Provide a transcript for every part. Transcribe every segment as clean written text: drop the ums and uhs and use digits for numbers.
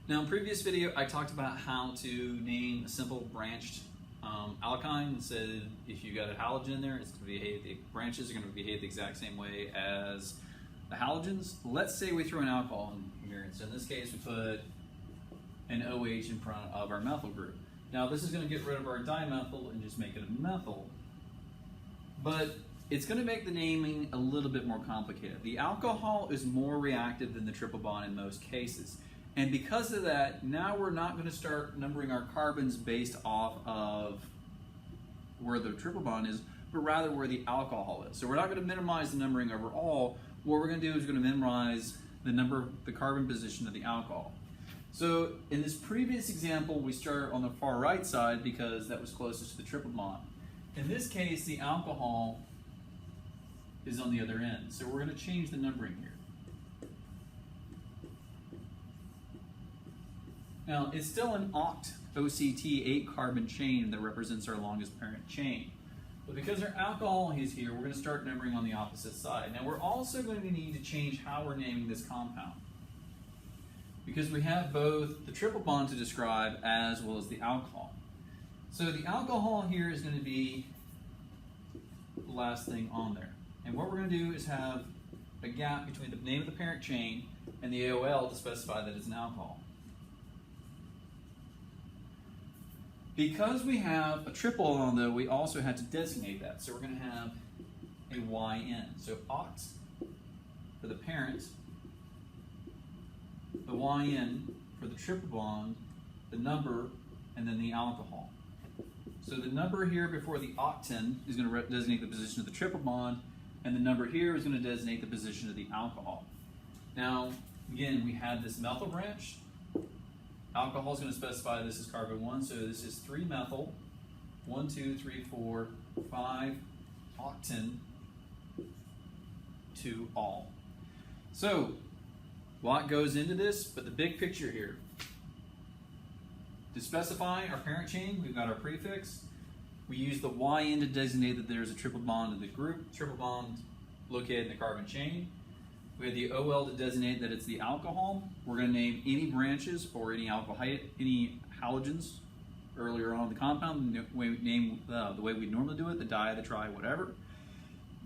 Now, in previous video, I talked about how to name a simple branched alkyne. And said if you got a halogen in there, it's going to behave. The branches are going to behave the exact same way as the halogens. Let's say we throw an alcohol in here. So in this case, we put an OH in front of our methyl group. Now, this is going to get rid of our dimethyl and just make it a methyl. But it's going to make the naming a little bit more complicated. The alcohol is more reactive than the triple bond in most cases. And because of that, now we're not going to start numbering our carbons based off of where the triple bond is, but rather where the alcohol is. So we're not going to minimize the numbering overall. What we're going to do is we're going to minimize the carbon position of the alcohol. So in this previous example, we start on the far right side because that was closest to the triple bond. In this case, the alcohol is on the other end. So we're going to change the numbering here. Now, it's still an OCT 8-carbon chain that represents our longest parent chain. But because our alcohol is here, we're going to start numbering on the opposite side. Now, we're also going to need to change how we're naming this compound, because we have both the triple bond to describe as well as the alcohol. So the alcohol here is going to be the last thing on there. And what we're going to do is have a gap between the name of the parent chain and the AOL to specify that it's an alcohol. Because we have a triple on, though, we also had to designate that. So we're going to have a YN. So oct for the parent, the YN for the triple bond, the number, and then the alcohol. So the number here before the octen is going to designate the position of the triple bond, and the number here is going to designate the position of the alcohol. Now, again, we have this methyl branch. Alcohol is going to specify this is carbon 1, so this is 3-methyl, 1, 2, 3, 4, 5 octen, 2 all. So, a lot goes into this, but the big picture here. To specify our parent chain, we've got our prefix. We use the YN to designate that there's a triple bond in the group, triple bond located in the carbon chain. We have the OL to designate that it's the alcohol. We're going to name any branches or any halogens earlier on in the compound the way we normally do it, the di, the tri, whatever.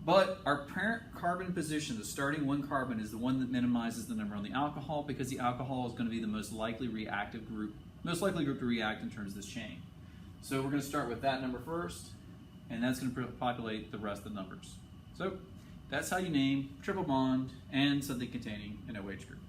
But our parent carbon position, the starting one carbon, is the one that minimizes the number on the alcohol, because the alcohol is going to be the most likely group to react in terms of this chain. So we're going to start with that number first, and that's going to populate the rest of the numbers. So that's how you name triple bond and something containing an OH group.